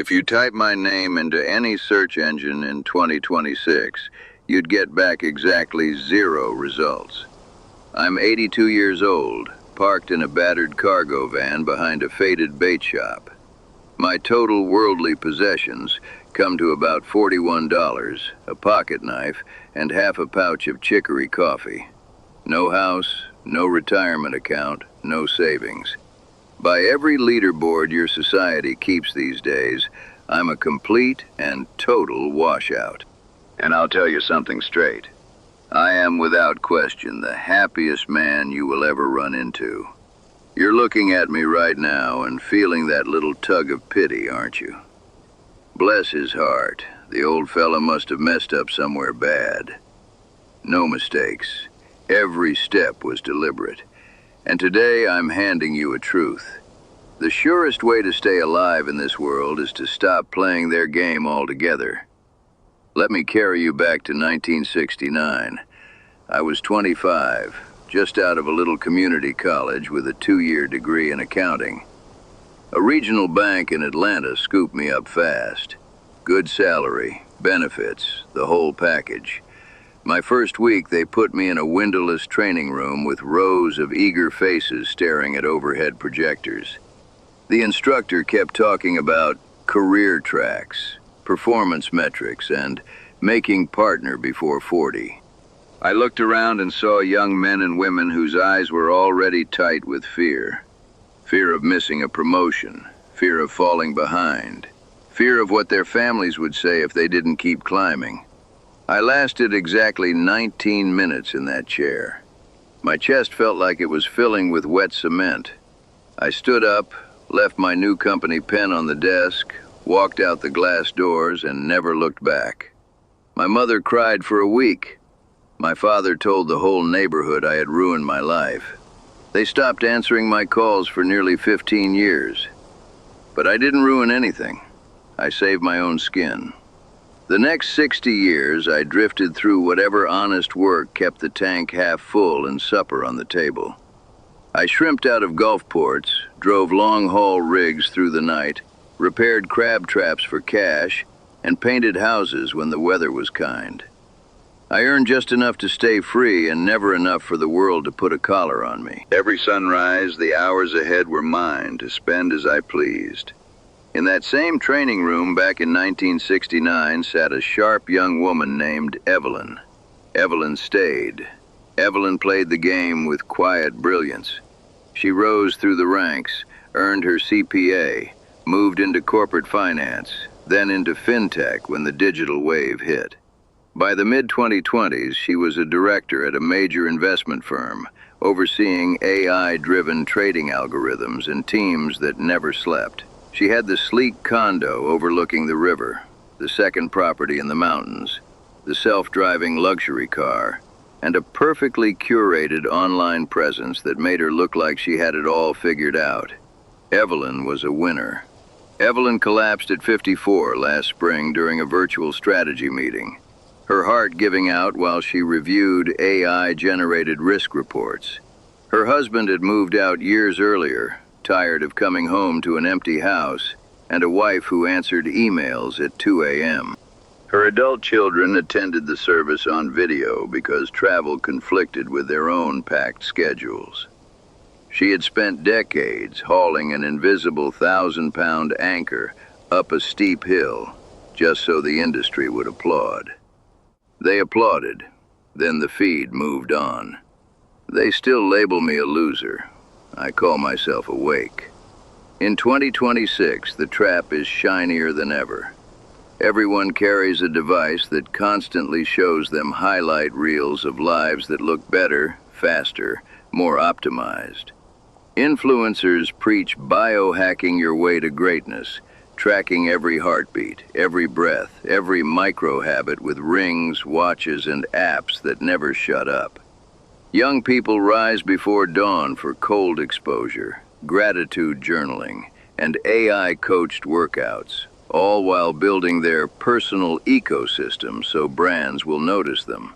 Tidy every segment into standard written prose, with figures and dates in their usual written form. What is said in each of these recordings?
If you type my name into any search engine in 2026, you'd get back exactly 0 results. I'm 82 years old, parked in a battered cargo van behind a faded bait shop. My total worldly possessions come to about $41, a pocket knife, and half a pouch of chicory coffee. No house, no retirement account, no savings. By every leaderboard your society keeps these days, I'm a complete and total washout. And I'll tell you something straight. I am without question the happiest man you will ever run into. You're looking at me right now and feeling that little tug of pity, aren't you? Bless his heart, the old fella must have messed up somewhere bad. No mistakes. Every step was deliberate. And today I'm handing you a truth. The surest way to stay alive in this world is to stop playing their game altogether. Let me carry you back to 1969. I was 25, just out of a little community college with a 2-year degree in accounting. A regional bank in Atlanta scooped me up fast. Good salary, benefits, the whole package. My first week, they put me in a windowless training room with rows of eager faces staring at overhead projectors. The instructor kept talking about career tracks, performance metrics, and making partner before 40. I looked around and saw young men and women whose eyes were already tight with fear. Fear of missing a promotion, fear of falling behind, fear of what their families would say if they didn't keep climbing. I lasted exactly 19 minutes in that chair. My chest felt like it was filling with wet cement. I stood up, left my new company pen on the desk, walked out the glass doors, and never looked back. My mother cried for a week. My father told the whole neighborhood I had ruined my life. They stopped answering my calls for nearly 15 years. But I didn't ruin anything. I saved my own skin. The next 60 years, I drifted through whatever honest work kept the tank half full and supper on the table. I shrimped out of Gulf ports, drove long-haul rigs through the night, repaired crab traps for cash, and painted houses when the weather was kind. I earned just enough to stay free and never enough for the world to put a collar on me. Every sunrise, the hours ahead were mine to spend as I pleased. In that same training room back in 1969 sat a sharp young woman named Evelyn. Evelyn stayed. Evelyn played the game with quiet brilliance. She rose through the ranks, earned her CPA, moved into corporate finance, then into fintech when the digital wave hit. By the mid-2020s, she was a director at a major investment firm, overseeing AI-driven trading algorithms and teams that never slept. She had the sleek condo overlooking the river, the second property in the mountains, the self-driving luxury car, and a perfectly curated online presence that made her look like she had it all figured out. Evelyn was a winner. Evelyn collapsed at 54 last spring during a virtual strategy meeting, her heart giving out while she reviewed AI-generated risk reports. Her husband had moved out years earlier, tired of coming home to an empty house, and a wife who answered emails at 2 a.m. Her adult children attended the service on video because travel conflicted with their own packed schedules. She had spent decades hauling an invisible 1,000-pound anchor up a steep hill just so the industry would applaud. They applauded, then the feed moved on. They still label me a loser. I call myself awake. In 2026, the trap is shinier than ever. Everyone carries a device that constantly shows them highlight reels of lives that look better, faster, more optimized. Influencers preach biohacking your way to greatness, tracking every heartbeat, every breath, every micro-habit with rings, watches, and apps that never shut up. Young people rise before dawn for cold exposure, gratitude journaling, and AI-coached workouts, all while building their personal ecosystem so brands will notice them.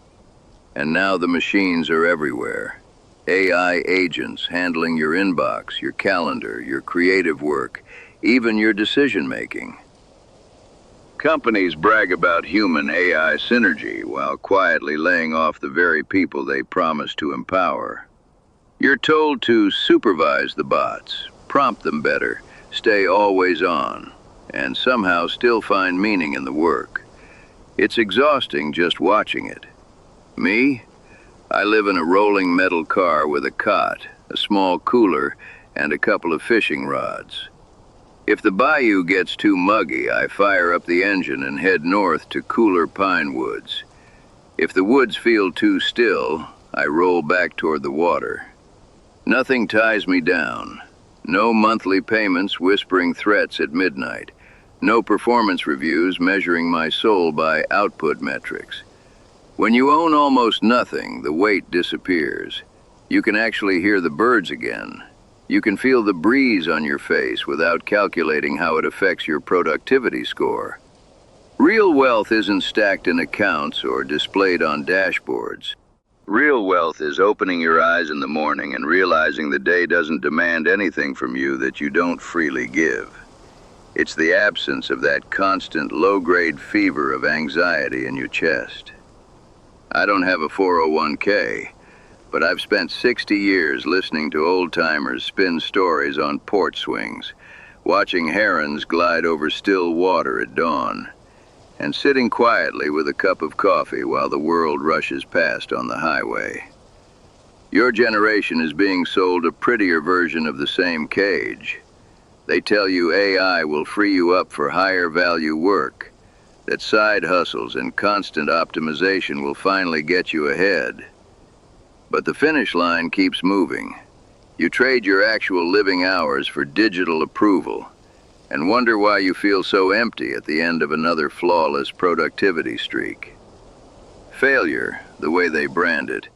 And now the machines are everywhere. AI agents handling your inbox, your calendar, your creative work, even your decision-making. Companies brag about human-AI synergy while quietly laying off the very people they promise to empower. You're told to supervise the bots, prompt them better, stay always on, and somehow still find meaning in the work. It's exhausting just watching it. Me? I live in a rolling metal car with a cot, a small cooler, and a couple of fishing rods. If the bayou gets too muggy, I fire up the engine and head north to cooler pine woods. If the woods feel too still, I roll back toward the water. Nothing ties me down. No monthly payments whispering threats at midnight. No performance reviews measuring my soul by output metrics. When you own almost nothing, the weight disappears. You can actually hear the birds again. You can feel the breeze on your face without calculating how it affects your productivity score. Real wealth isn't stacked in accounts or displayed on dashboards. Real wealth is opening your eyes in the morning and realizing the day doesn't demand anything from you that you don't freely give. It's the absence of that constant low-grade fever of anxiety in your chest. I don't have a 401k, but I've spent 60 years listening to old-timers spin stories on port swings, watching herons glide over still water at dawn, and sitting quietly with a cup of coffee while the world rushes past on the highway. Your generation is being sold a prettier version of the same cage. They tell you AI will free you up for higher value work, that side hustles and constant optimization will finally get you ahead. But the finish line keeps moving. You trade your actual living hours for digital approval and wonder why you feel so empty at the end of another flawless productivity streak. Failure, the way they brand it,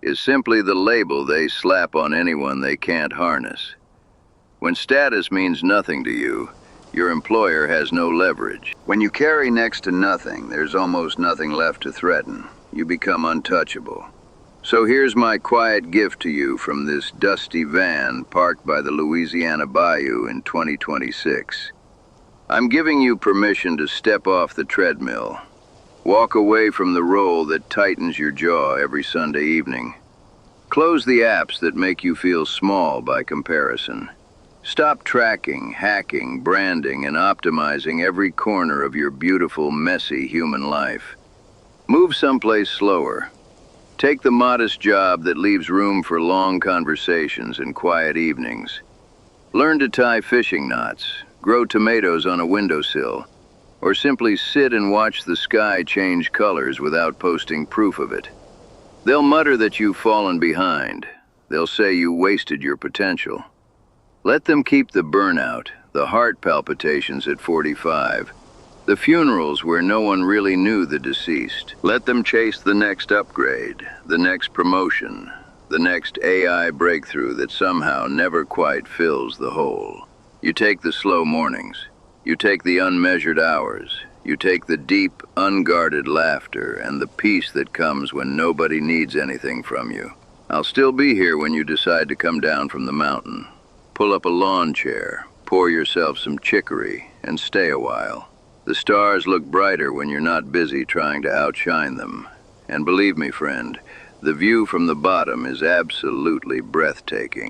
is simply the label they slap on anyone they can't harness. When status means nothing to you, your employer has no leverage. When you carry next to nothing, there's almost nothing left to threaten. You become untouchable. So here's my quiet gift to you from this dusty van parked by the Louisiana Bayou in 2026. I'm giving you permission to step off the treadmill. Walk away from the role that tightens your jaw every Sunday evening. Close the apps that make you feel small by comparison. Stop tracking, hacking, branding, and optimizing every corner of your beautiful, messy human life. Move someplace slower. Take the modest job that leaves room for long conversations and quiet evenings. Learn to tie fishing knots, grow tomatoes on a windowsill, or simply sit and watch the sky change colors without posting proof of it. They'll mutter that you've fallen behind. They'll say you wasted your potential. Let them keep the burnout, the heart palpitations at 45, the funerals where no one really knew the deceased. Let them chase the next upgrade, the next promotion, the next AI breakthrough that somehow never quite fills the hole. You take the slow mornings. You take the unmeasured hours. You take the deep, unguarded laughter and the peace that comes when nobody needs anything from you. I'll still be here when you decide to come down from the mountain. Pull up a lawn chair, pour yourself some chicory, and stay a while. The stars look brighter when you're not busy trying to outshine them. And believe me, friend, the view from the bottom is absolutely breathtaking.